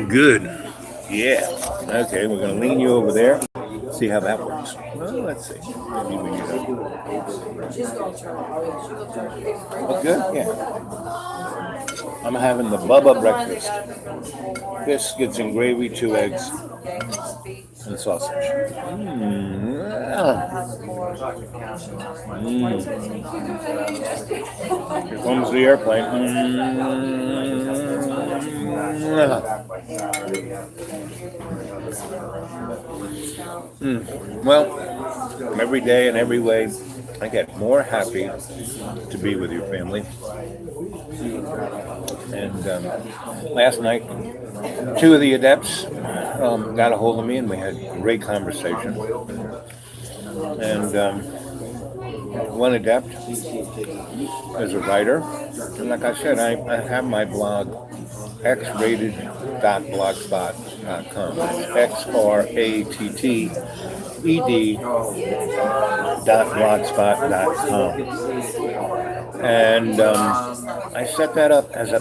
Good. Yeah. Okay, we're going to lean you over there. See how that works. Well, let's see. Maybe we get up. Oh, good? Yeah. I'm having the Bubba breakfast. Biscuits and gravy, 2 eggs, and sausage. Here comes the airplane. Well, every day and every way, I get more happy to be with your family. And last night, 2 of the adepts got a hold of me, and we had a great conversation. And one adept is a writer, and like I said, I have my blog, xrated.blogspot.com. xrated.blogspot.com. And I set that up as a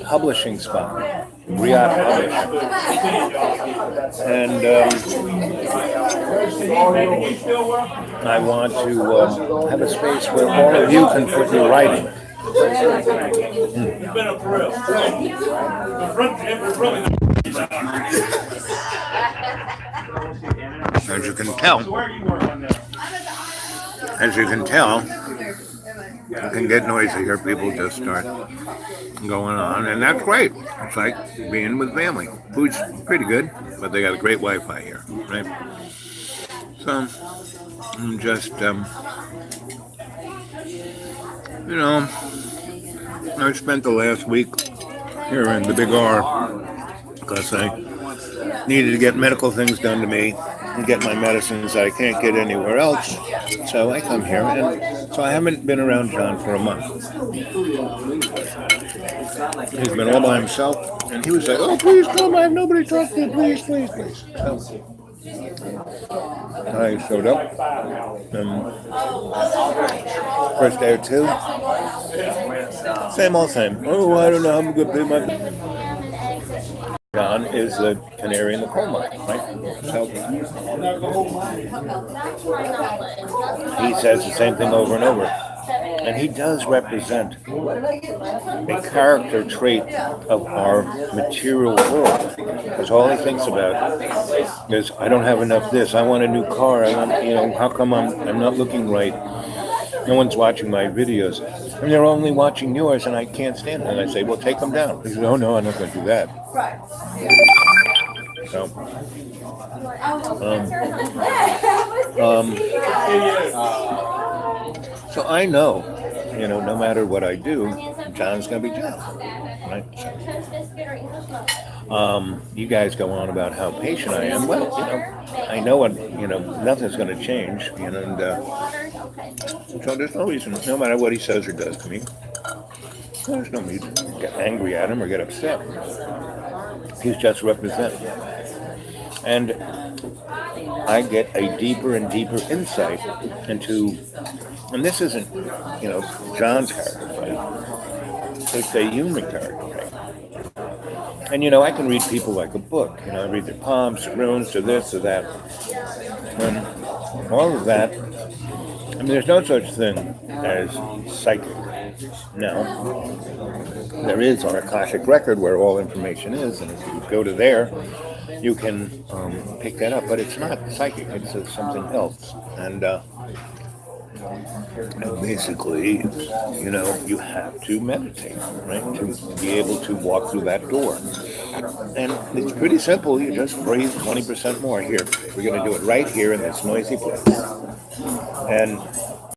publishing spot, Riyadh Publishing. And I want to have a space where all of you can put your writing. As you can tell, you can get noisy here. People just start going on, and that's great. It's like being with family. Food's pretty good, but they got a great Wi-Fi here, right? So I'm just, I spent the last week here in the Big R because I needed to get medical things done to me and get my medicines that I can't get anywhere else. So I come here, and so I haven't been around John for a month. He's been all by himself, and he was like, "Oh, please come! I have nobody to talk to. Please, please, please." So I showed up, and first day or two, same old same. Oh, I don't know how I'm going to pay my. John is the canary in the coal mine, right? So he says the same thing over and over. And he does represent a character trait of our material world. Because all he thinks about is, I don't have enough this. I want a new car. How come I'm not looking right? No one's watching my videos. And they're only watching yours, and I can't stand it. And I say, well, take them down. He says, oh, no, I'm not going to do that. So, so I know, no matter what I do, John's going to be John, right? You guys go on about how patient I am. Well, I know what, nothing's going to change, and so there's no reason, no matter what he says or does to me, there's no need to get angry at him or get upset. He's just representing. And I get a deeper and deeper insight into, and this isn't, John's character trait. It's a human character trait. And, I can read people like a book. I read their palms, runes, to this, to that. And all of that, there's no such thing as psychic. Now, there is on a Akashic record where all information is, and if you go to there, you can pick that up. But it's not psychic; it's something else. And basically, you have to meditate, right, to be able to walk through that door. And it's pretty simple. You just breathe 20% more. Here, we're going to do it right here in this noisy place. And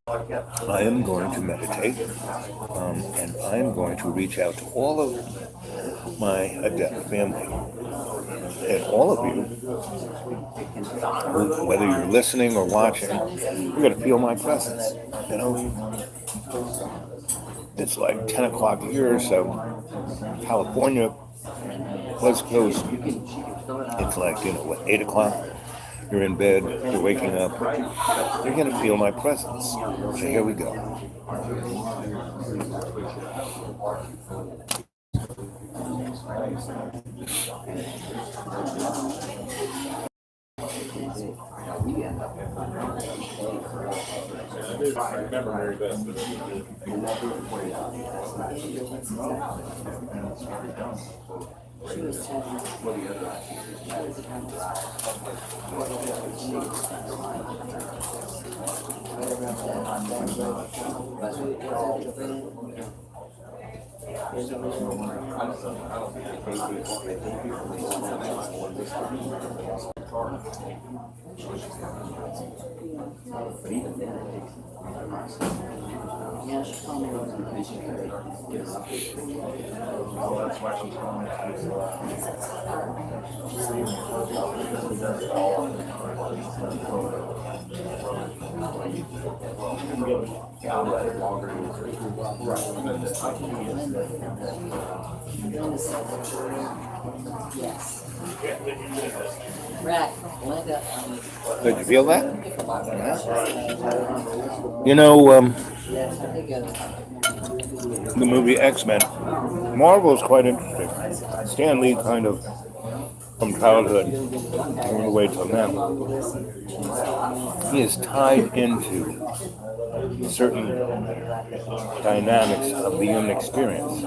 I am going to meditate, and I am going to reach out to all of my adept family, and all of you, whether you're listening or watching, you're going to feel my presence. It's like 10 o'clock here, so California, West Coast, it's like, 8 o'clock. you're in bed, you're waking up, you're going to feel my presence. So here we go. I remember Mary Beth. Yeah, she told me it wasn't good. She could give us a That's why she's calling yes. Right, Linda. Did you feel that? You know, the movie X-Men, Marvel is quite interesting. Stan Lee kind of, from childhood all the way till now, he is tied into certain dynamics of the human experience.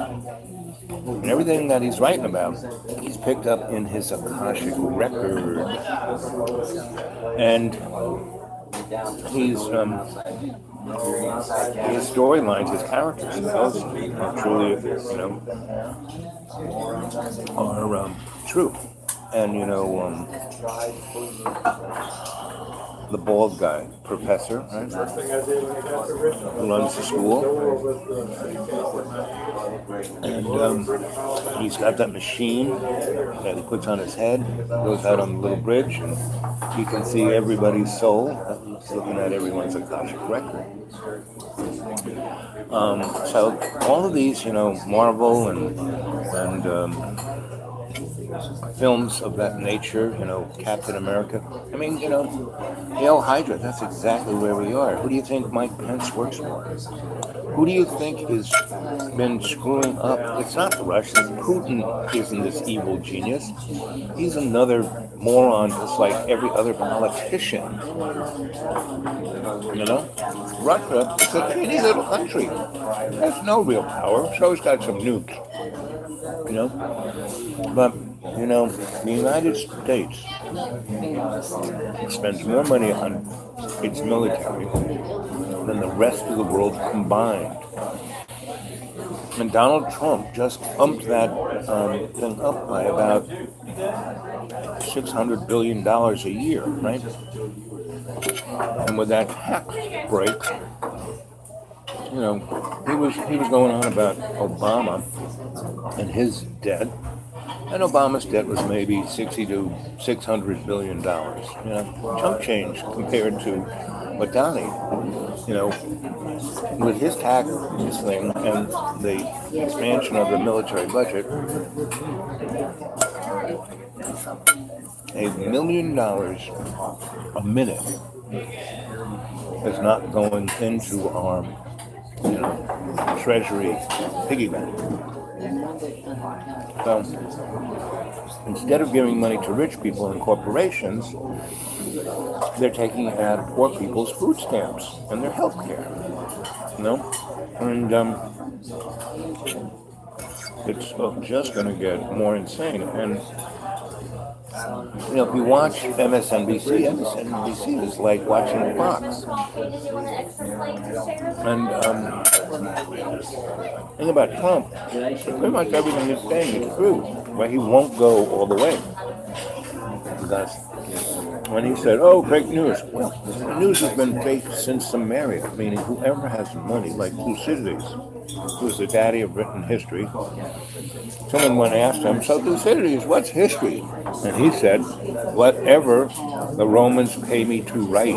And everything that he's writing about, he's picked up in his Akashic record. And he's his storylines, his characters, those are truly, are true. And the bald guy, professor, right? Who runs the school. And he's got that machine that he puts on his head, goes out on the little bridge, and he can see everybody's soul. He's looking at everyone's Akashic record. So all of these, Marvel and films of that nature, Captain America. I mean, Hail Hydra, that's exactly where we are. Who do you think Mike Pence works for? Who do you think has been screwing up? It's not the Russians. Putin isn't this evil genius. He's another moron just like every other politician. Russia is a teeny little country. Has no real power. So it's got some nukes. But the United States spends more money on its military than the rest of the world combined. And Donald Trump just pumped that thing up by about $600 billion a year, right? And with that tax break, he was going on about Obama and his debt. And Obama's debt was maybe $60 to $600 billion. Chump change compared to Adani. With his tax thing and the expansion of the military budget, $1 million a minute is not going into our, treasury piggy bank. So instead of giving money to rich people and corporations, they're taking it out of poor people's food stamps and their health care. And it's just going to get more insane. And if you watch MSNBC is like watching Fox. And the thing about Trump, pretty much everything he's saying is true, but he won't go all the way. Because when he said, fake news, well, the news has been fake since Samaria, meaning whoever has money, like Thucydides, who's the daddy of written history. Someone went and asked him, so Thucydides, what's history? And he said, whatever the Romans pay me to write.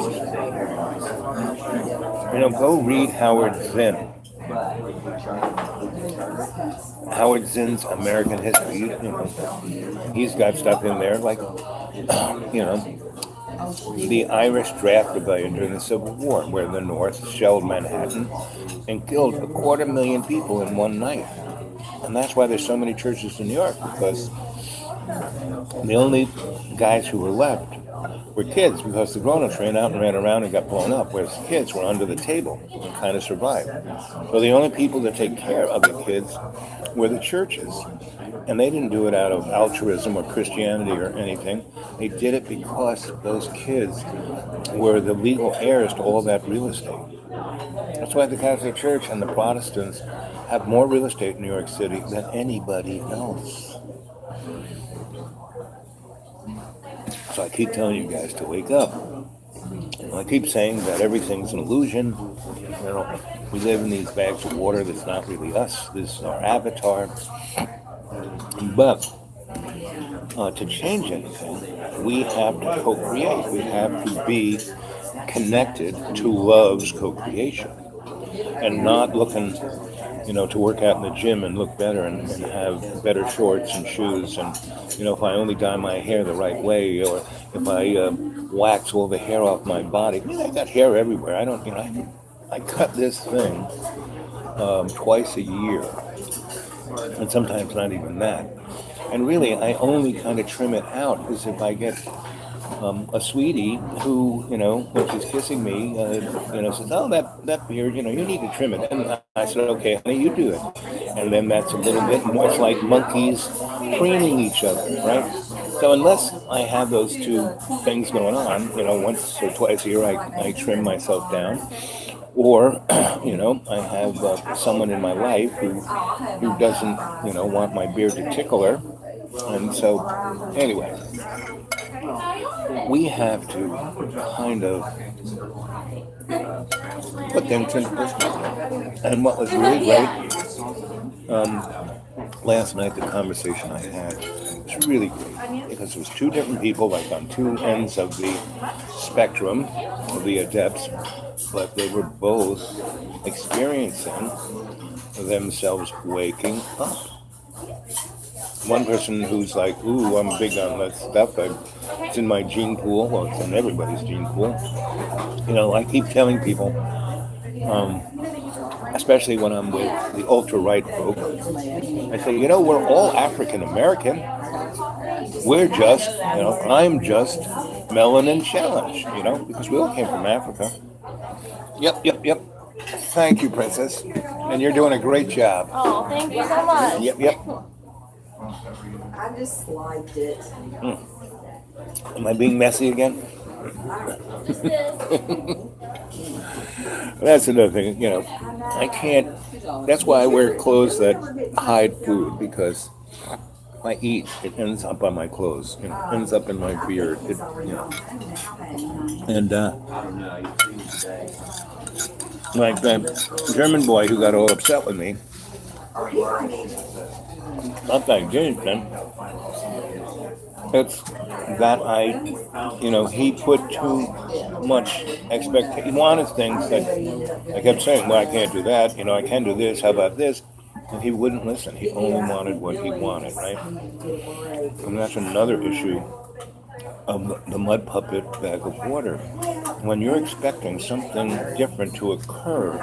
Go read Howard Zinn. Howard Zinn's American History. He's got stuff in there like, the Irish draft rebellion during the Civil War, where the North shelled Manhattan and killed 250,000 people in one night. And that's why there's so many churches in New York, because the only guys who were left were kids, because the grown-ups ran out and ran around and got blown up, whereas the kids were under the table and kind of survived. So the only people that take care of the kids were the churches. And they didn't do it out of altruism or Christianity or anything. They did it because those kids were the legal heirs to all that real estate. That's why the Catholic Church and the Protestants have more real estate in New York City than anybody else. So I keep telling you guys to wake up. I keep saying that everything's an illusion. We live in these bags of water that's not really us. This is our avatar. But to change anything, we have to co-create. We have to be connected to love's co-creation and not looking, to work out in the gym and look better and have better shorts and shoes. And, if I only dye my hair the right way, or if I wax all the hair off my body. I got hair everywhere. I don't, I cut this thing twice a year. And sometimes not even that. And really, I only kind of trim it out is if I get a sweetie who, when she's kissing me, says, "Oh, that beard, you need to trim it." And I said, "Okay, honey, you do it." And then that's a little bit more. It's like monkeys preening each other, right? So unless I have those two things going on, once or twice a year, I trim myself down. Or, I have someone in my life who doesn't, want my beard to tickle her. And so, anyway, we have to kind of put things into perspective. And what was really great, last night, the conversation I had was really great because it was two different people, like on two ends of the spectrum of the adepts, but they were both experiencing themselves waking up. One person who's like, "Ooh, I'm big on that stuff. It's in my gene pool." Well, it's in everybody's gene pool. I keep telling people, especially when I'm with the ultra-right folk, I say, we're all African American. We're just, I'm just melanin challenged, because we all came from Africa. Yep. Thank you, Princess. And you're doing a great job. Oh, thank you so much. Yep. I just liked it. Am I being messy again? Just this. That's another thing, I can't, that's why I wear clothes that hide food, because if I eat, it ends up on my clothes, ends up in my beard, And, like that German boy who got all upset with me, not that I did anything, it's that he put too much expectation. He wanted things that I kept saying, well, I can't do that, I can do this, how about this? And he wouldn't listen. He only wanted what he wanted, right? And that's another issue of the mud puppet bag of water. When you're expecting something different to occur,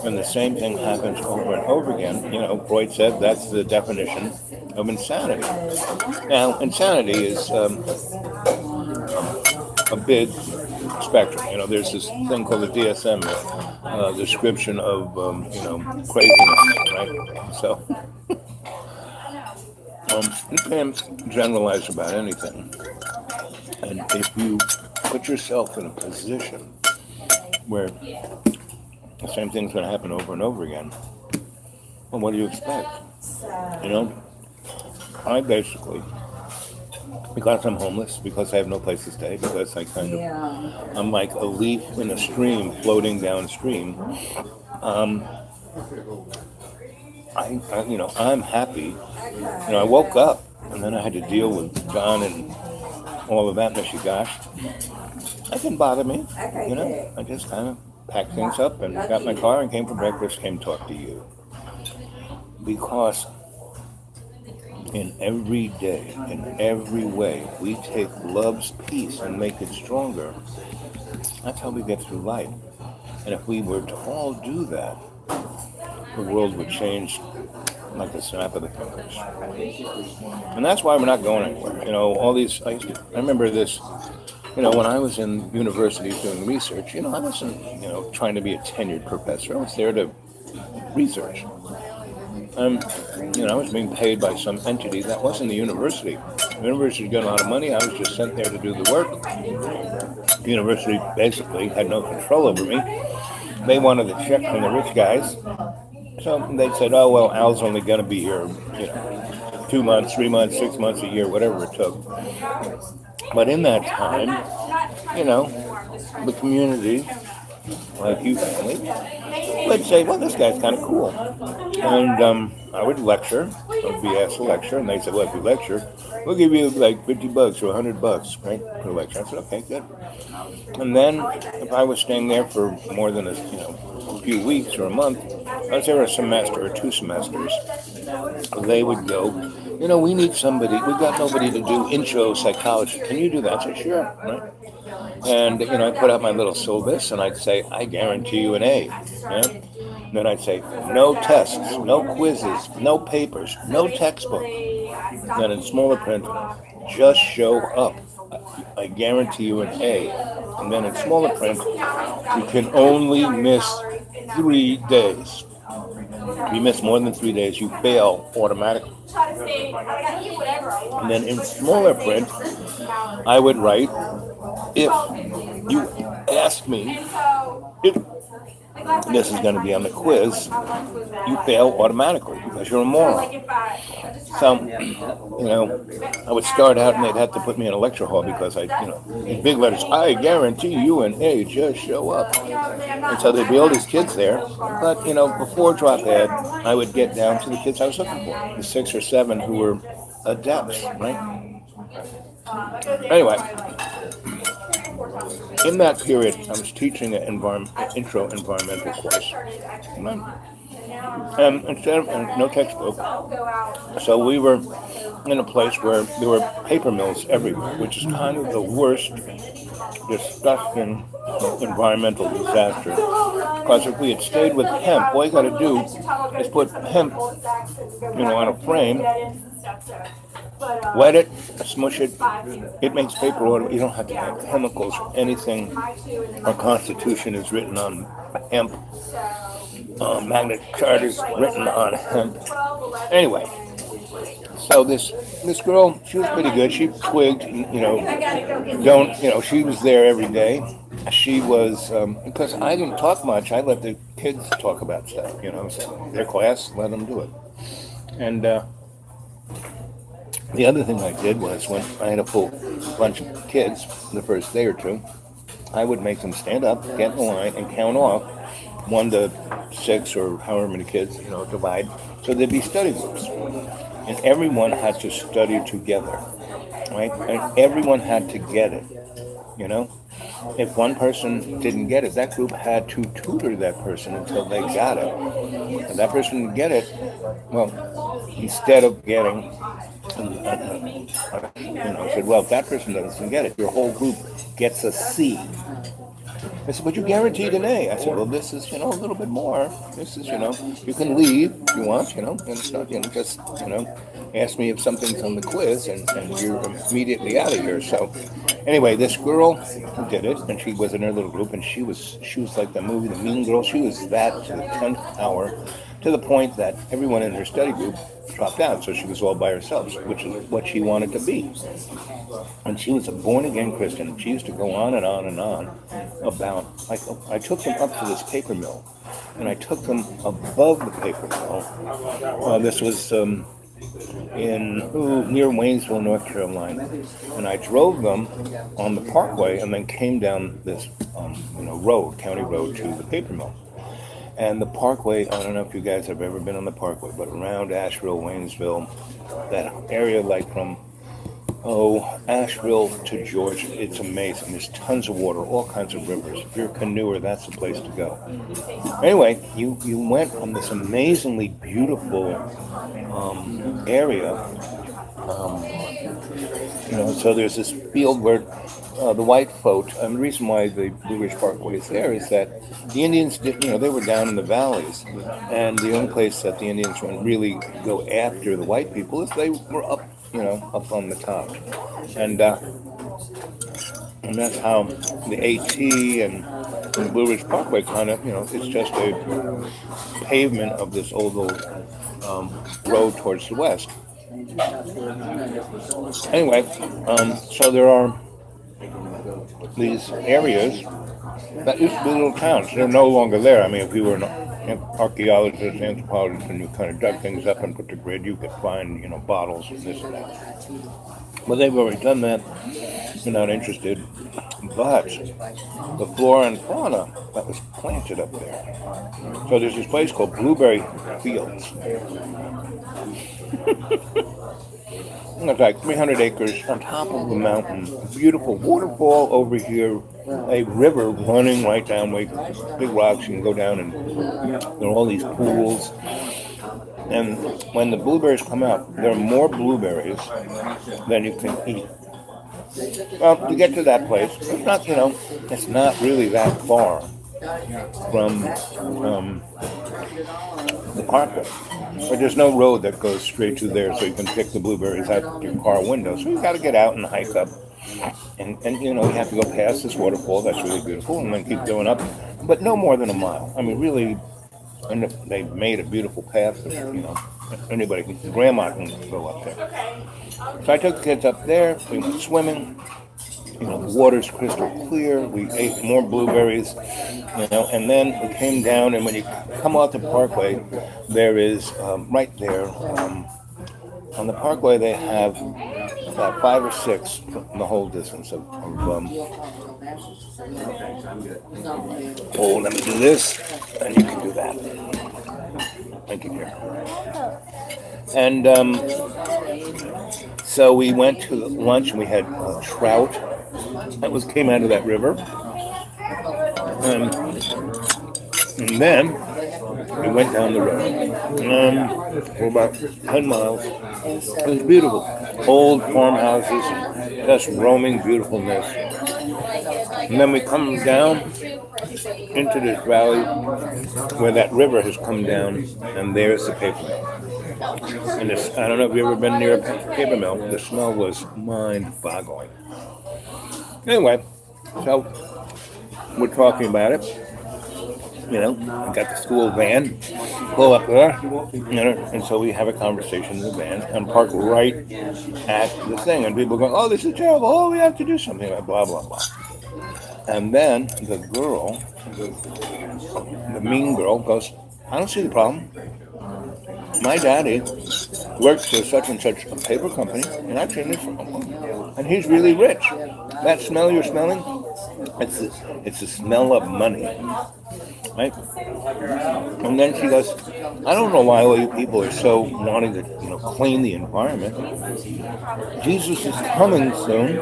and the same thing happens over and over again, Freud said that's the definition of insanity. Now, insanity is a big spectrum. There's this thing called the DSM description of, craziness, right? So, you can't generalize about anything. And if you put yourself in a position where the same thing's going to happen over and over again, well, what do you expect? I basically, because I'm homeless, because I have no place to stay, because I'm like a leaf in a stream floating downstream, I'm happy. I woke up and then I had to deal with John and all of that mishigash. That didn't bother me. I just kind of packed things up and got my car and came for breakfast, came talk to you. Because in every day, in every way, we take love's peace and make it stronger, that's how we get through life. And if we were to all do that, the world would change like the snap of the fingers. And that's why we're not going anywhere. All these, I remember this, when I was in university doing research, I wasn't, trying to be a tenured professor. I was there to research. I was being paid by some entity that wasn't the university. The university got a lot of money. I was just sent there to do the work. The university basically had no control over me. They wanted the check from the rich guys. So they said, oh, well, Al's only going to be here, 2 months, 3 months, 6 months, a year, whatever it took. But in that time, the community, like you family, would say, well, this guy's kind of cool. And I would lecture. I would be asked to lecture. And they said, well, if you lecture, we'll give you like $50 or $100, right, per lecture. I said, okay, good. And then if I was staying there for more than a few weeks or a month, I was there a semester or 2 semesters, they would go, we need somebody, we've got nobody to do intro psychology. Can you do that? I said, sure, right? And, I put out my little syllabus and I'd say, I guarantee you an A. Yeah? And then I'd say, no tests, no quizzes, no papers, no textbook. Then in smaller print, just show up. I guarantee you an A. And then in smaller print, you can only miss 3 days. If you miss more than 3 days, you fail automatically. And then in smaller print, I would write, if you ask me if this is going to be on the quiz, you fail automatically because you're a moron. So, I would start out and they'd have to put me in a lecture hall because in big letters, I guarantee you an A, just show up. And so there'd be all these kids there. But, before drop ed, I would get down to the kids I was looking for, the 6 or 7 who were adepts, right? Anyway, in that period, I was teaching an intro environmental course. And instead of no textbook, so we were in a place where there were paper mills everywhere, which is kind of the worst, disgusting environmental disaster. Because if we had stayed with hemp, all you got to do is put hemp, on a frame, wet it, smush it, it makes paper oil. You don't have to add chemicals or anything. Our Constitution is written on hemp. Magna Carta is written on hemp. Anyway, so this girl, she was pretty good. She twigged, she was there every day. She was, because I didn't talk much, I let the kids talk about stuff, so their class, let them do it. And the other thing I did was when I had a full bunch of kids the first day or 2, I would make them stand up, get in the line, and count off 1 to 6 or however many kids, divide. So there'd be study groups. And everyone had to study together, right? And everyone had to get it, If one person didn't get it, that group had to tutor that person until they got it. If that person didn't get it, well, instead of getting, said, well, if that person doesn't get it, your whole group gets a C. I said, but you guaranteed an A. I said, well, this is, a little bit more. This is, you can leave if you want, and it's not, just, ask me if something's on the quiz and you're immediately out of here. So anyway, this girl did it, and she was in her little group, and she was like the movie, The Mean Girl. She was that to the 10th hour, to the point that everyone in her study group dropped out, so she was all by herself, which is what she wanted to be. And she was a born-again Christian. She used to go on and on and on about, like, I took them up to this paper mill, and I took them above the paper mill. This was near Waynesville, North Carolina. And I drove them on the parkway and then came down this, road, county road, to the paper mill. And the parkway, I don't know if you guys have ever been on the parkway, but around Asheville, Waynesville, that area like from, Asheville to Georgia, it's amazing. There's tons of water, all kinds of rivers. If you're a canoeer, that's the place to go. Anyway, you went from this amazingly beautiful area So there's this field where the white folk, and the reason why the Blue Ridge Parkway is there is that the Indians did, they were down in the valleys, and the only place that the Indians would really go after the white people is they were up, up on the top, and that's how the AT and the Blue Ridge Parkway kind of, it's just a pavement of this old road towards the west. Anyway, so there are these areas that used to be little towns. They're no longer there. I mean, if you were an archaeologist, anthropologist, and you kind of dug things up and put the grid, you could find, bottles and this and that. But they've already done that. They're not interested. But the flora and fauna that was planted up there. So there's this place called Blueberry Fields. It's like 300 acres on top of a mountain. Beautiful waterfall over here. A river running right down with big rocks. You can go down and there are all these pools. And when the blueberries come out, there are more blueberries than you can eat. Well, to get to that place, it's not, it's not really that far from the parkway. But there's no road that goes straight to there so you can pick the blueberries out your car window. So you got to get out and hike up. And you have to go past this waterfall that's really beautiful and then keep going up. But no more than a mile. I mean, really, and they've made a beautiful path. Anybody grandma can go up there. So I took the kids up there. We went swimming. The water's crystal clear. We ate more blueberries, and then we came down. And when you come out the parkway, there is right there on the parkway they have about 5 or 6 in the whole distance of let me do this, and you can do that. Thank you, dear. And so we went to lunch, and we had trout that came out of that river. And then we went down the road for about 10 miles. It was beautiful. Old farmhouses, just roaming beautifulness. And then we come down into this valley where that river has come down, and there's the paper mill. And this, I don't know if you've ever been near a paper mill. The smell was mind-boggling. Anyway, so we're talking about it. I got the school van, pull up there, and so we have a conversation in the van and park right at the thing. And people go, oh, this is terrible. Oh, we have to do something, blah, blah, blah. And then the girl, the mean girl, goes, I don't see the problem. My daddy works for such and such a paper company, and I've seen this, and he's really rich. That smell you're smelling, it's the smell of money, right? And then she goes, I don't know why all you people are so wanting to, clean the environment. Jesus is coming soon,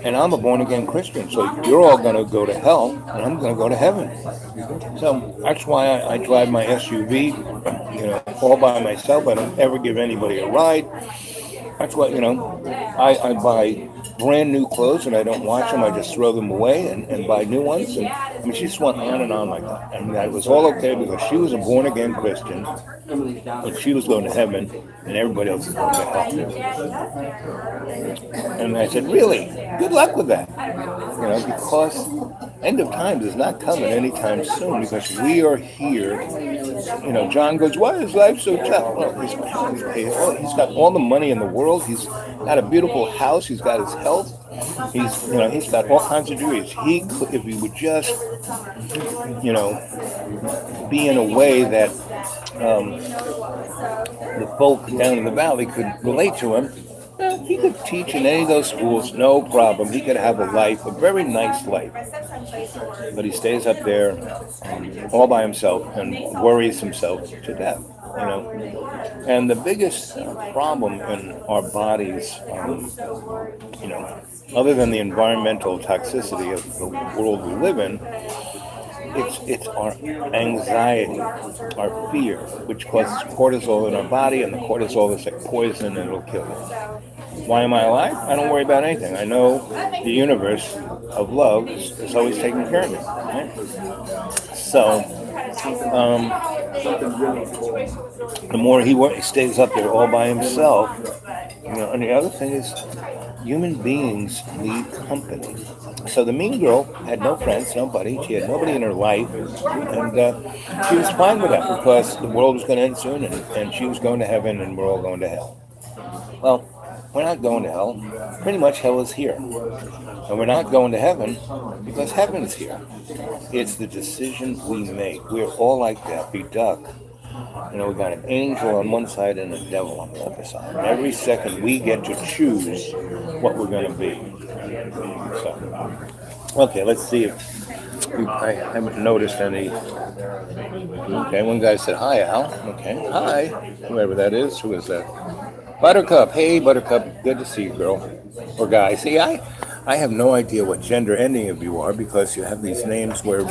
and I'm a born-again Christian, so you're all going to go to hell, and I'm going to go to heaven. So that's why I drive my SUV, all by myself. I don't ever give anybody a ride. That's what, I buy brand new clothes and I don't wash them. I just throw them away and buy new ones. And she just went on and on like that. And that was all okay because she was a born-again Christian, and she was going to heaven, and everybody else is going to hell. And I said, really? Good luck with that. Because end of times is not coming anytime soon, because we are here. John goes, why is life so tough? Well, he's got all the money in the world. He's got a beautiful house. He's got his health. He's got all kinds of degrees. If he would just, be in a way that the folk down in the valley could relate to him, he could teach in any of those schools, no problem. He could have a very nice life. But he stays up there all by himself and worries himself to death. And the biggest problem in our bodies, other than the environmental toxicity of the world we live in, it's our anxiety, our fear, which causes cortisol in our body, and the cortisol is like poison and it'll kill you. Why am I alive? I don't worry about anything. I know the universe of love is always taking care of me. Right? So, the more he stays up there all by himself, and the other thing is, human beings need company. So the mean girl had no friends, nobody. She had nobody in her life, and she was fine with that because the world was going to end soon, and she was going to heaven, and we're all going to hell. Well, we're not going to hell. Pretty much hell is here. And we're not going to heaven because heaven is here. It's the decision we make. We're all like Daffy Duck. We've got an angel on one side and a devil on the other side. And every second we get to choose what we're going to be. So, okay, let's see if I haven't noticed any. Okay, one guy said, hi, Al. Okay, hi. Whoever that is. Who is that? Buttercup. Hey, Buttercup. Good to see you, girl. Or guy. See, I have no idea what gender any of you are because you have these names where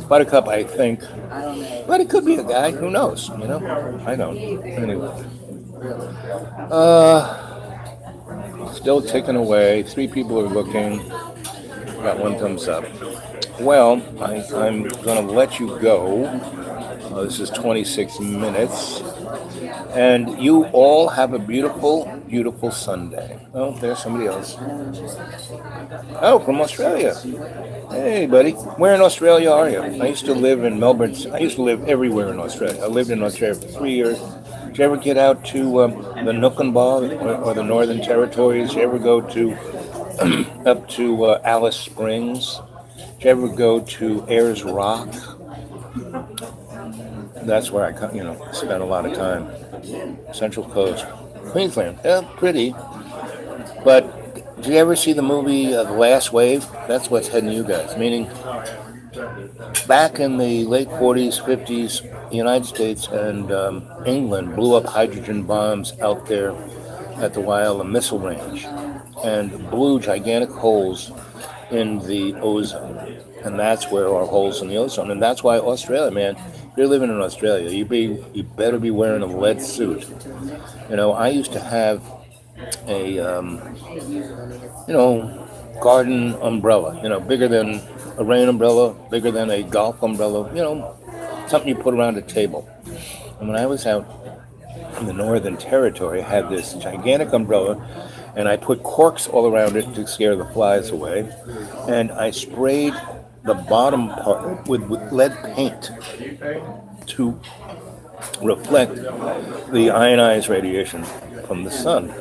Buttercup, I think, but it could be a guy. Who knows? I don't. Anyway, still ticking away. 3 people are looking. Got 1 thumbs up. Well, I'm going to let you go. This is 26 minutes. And you all have a beautiful, beautiful Sunday. Oh, there's somebody else. Oh, from Australia. Hey, buddy. Where in Australia are you? I used to live in Melbourne. I used to live everywhere in Australia. I lived in Australia for 3 years. Did you ever get out to the Nookanbah or the Northern Territories? Did you ever go to up to Alice Springs? Did you ever go to Ayers Rock? That's where I spent a lot of time. Central Coast. Queensland. Yeah, pretty. But did you ever see the movie The Last Wave? That's what's heading you guys. Meaning, back in the late 40s, 50s, the United States and England blew up hydrogen bombs out there at the Wyala Missile Range and blew gigantic holes in the ozone. And that's where our holes in the ozone. And that's why Australia, man, if you're living in Australia, you better be wearing a lead suit. I used to have a, garden umbrella, bigger than a rain umbrella, bigger than a golf umbrella, something you put around a table. And when I was out in the Northern Territory, I had this gigantic umbrella, and I put corks all around it to scare the flies away, and I sprayed the bottom part with lead paint to reflect the ionized radiation from the sun.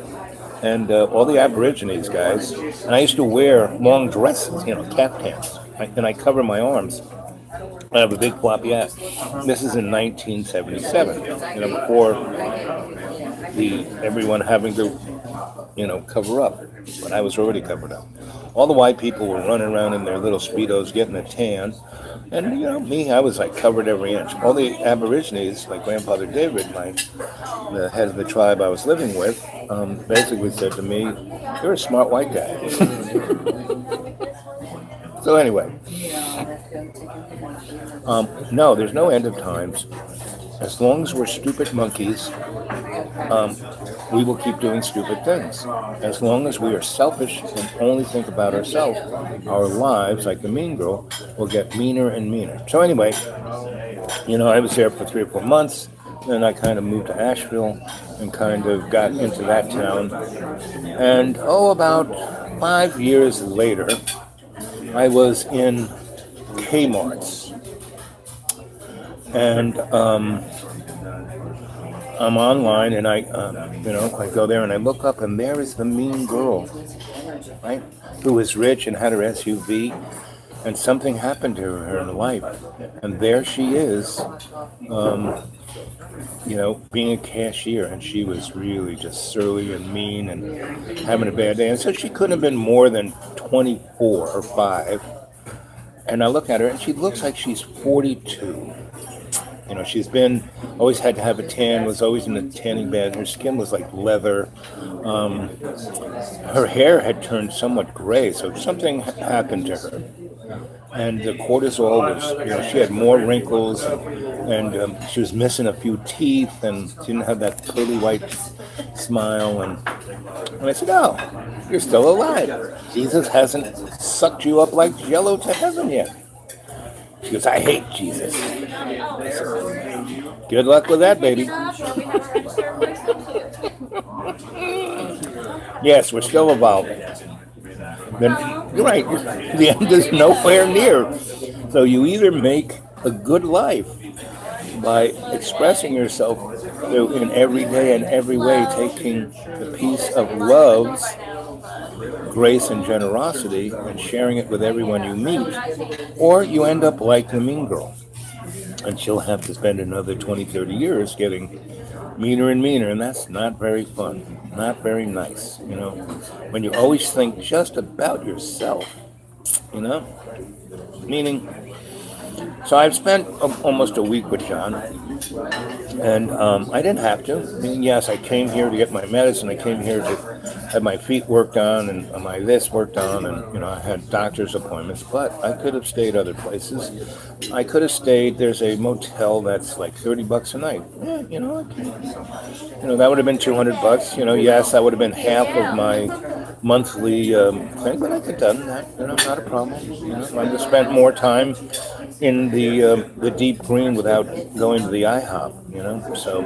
And all the Aborigines guys, and I used to wear long dresses, caftans, and I cover my arms. I have a big floppy hat. This is in 1977, before everyone having to, cover up. But I was already covered up. All the white people were running around in their little Speedos getting a tan. And, me, I was like covered every inch. All the Aborigines, like Grandfather David, the head of the tribe I was living with, basically said to me, you're a smart white guy. So anyway, no, there's no end of times. As long as we're stupid monkeys, we will keep doing stupid things. As long as we are selfish and only think about ourselves, our lives, like the mean girl, will get meaner and meaner. So anyway, I was there for 3 or 4 months. Then I kind of moved to Asheville and kind of got into that town. And, about 5 years later, I was in Kmart's. And I'm online, and I go there and I look up, and there is the mean girl, right? Who is rich and had her SUV, and something happened to her in life, and there she is, being a cashier, and she was really just surly and mean and having a bad day, and so she couldn't have been more than 24 or 5. And I look at her, and she looks like she's 42. She's always had to have a tan, was always in a tanning bed. Her skin was like leather. Her hair had turned somewhat gray, so something happened to her. and the cortisol was, she had more wrinkles, and she was missing a few teeth, and she didn't have that pearly white smile. And I said, "Oh, you're still alive. Jesus hasn't sucked you up like Jello to heaven yet." She goes, "I hate Jesus." I said, "Good luck with that, baby." Yes, we're still evolving. Then you're right. The end is nowhere near. So you either make a good life by expressing yourself in every day and every way, taking the piece of love's grace and generosity and sharing it with everyone you meet, or you end up like the mean girl, and she'll have to spend another 20, 30 years getting meaner and meaner, and that's not very fun, not very nice, when you always think just about yourself, meaning. So I've spent almost a week with John, and I didn't have to. I mean, yes, I came here to get my medicine. I came here to have my feet worked on and my this worked on, and I had doctor's appointments. But I could have stayed other places. I could have stayed. There's a motel that's like $30 a night. Yeah, that would have been $200. Yes, that would have been half of my monthly thing, but I could have done that. Not a problem. I just spent more time in the deep green without going to the IHOP. So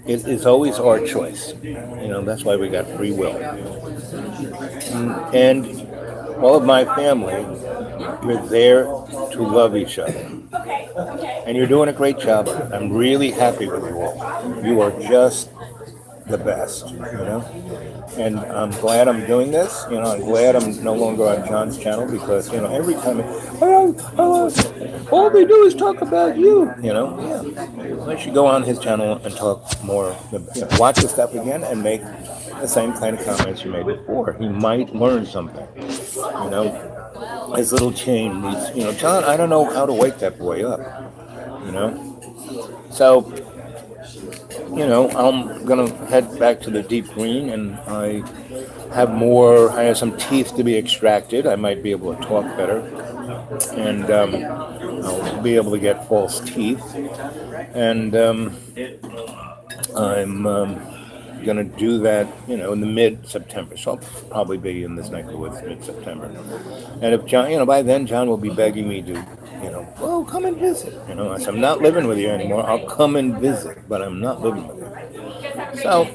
it's always our choice. That's why we got free will. And all of my family, you're there to love each other. And you're doing a great job. I'm really happy with you all. You are just the best, And I'm glad I'm doing this. I'm glad I'm no longer on John's channel because, every time, all they do is talk about you, Yeah. I should go on his channel and talk more, watch the stuff again and make the same kind of comments you made before. He might learn something, His little chain needs, John, I don't know how to wake that boy up, So, I'm going to head back to the deep green, and I have some teeth to be extracted. I might be able to talk better, and I'll be able to get false teeth, and I'm going to do that, in the mid-September, so I'll probably be in this neck of the woods mid-September, and if John, by then John will be begging me to, well, come and visit. I said, I'm not living with you anymore. I'll come and visit, but I'm not living with you. So,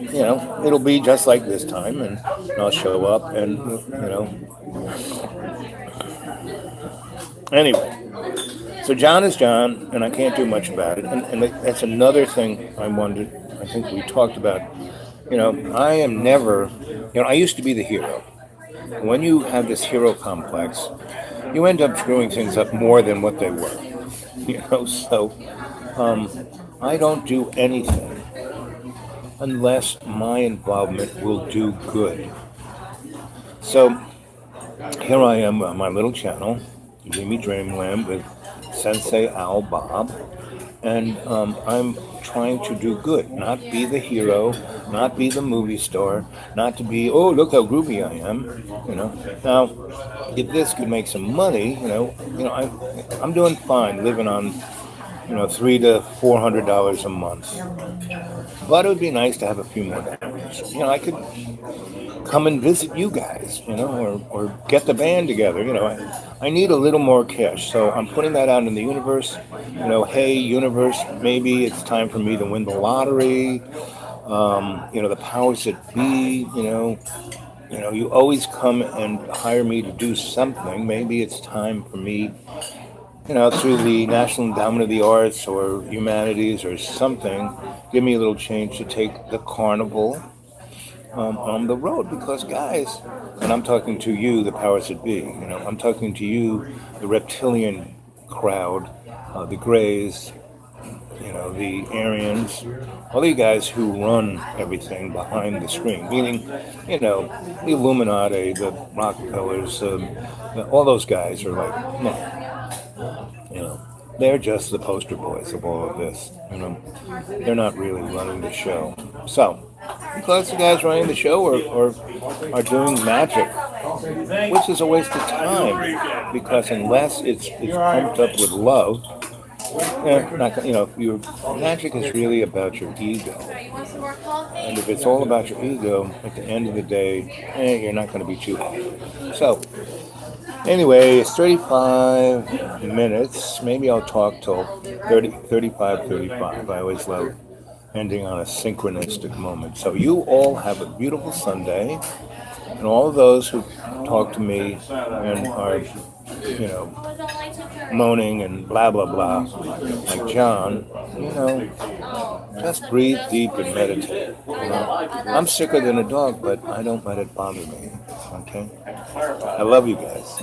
it'll be just like this time, and I'll show up, and, Anyway, so John is John, and I can't do much about it. And that's another thing I think we talked about. I am never, I used to be the hero. When you have this hero complex, you end up screwing things up more than what they were. So I don't do anything unless my involvement will do good. So here I am on my little channel, Dreamy Dreamland with Sensei Al Bob, and I'm trying to do good, not be the hero, not be the movie star, not to be, oh, look how groovy I am, Now, if this could make some money, I'm doing fine living on, $300 to $400 a month. But it would be nice to have a few more dollars. I could come and visit you guys, or get the band together. I need a little more cash. So I'm putting that out in the universe. Hey, universe, maybe it's time for me to win the lottery. The powers that be, you always come and hire me to do something. Maybe it's time for me, through the National Endowment of the Arts or Humanities or something, give me a little change to take the carnival on the road. Because, guys, and I'm talking to you, the powers that be, I'm talking to you, the reptilian crowd, the Greys, the Aryans, all you guys who run everything behind the screen, meaning, the Illuminati, the Rockefellers, all those guys are like, no, they're just the poster boys of all of this. You know, they're not really running the show. So, because the guys running the show or are doing magic, which is a waste of time. Because unless it's pumped up with love, your magic is really about your ego. And if it's all about your ego, at the end of the day, you're not going to be too happy. So, anyway, it's 35 minutes. Maybe I'll talk till 35. I always love ending on a synchronistic moment. So you all have a beautiful Sunday. And all of those who talk to me and are, moaning and blah, blah, blah, like John, just breathe deep and meditate. I'm sicker than a dog, but I don't let it bother me. Okay? I love you guys.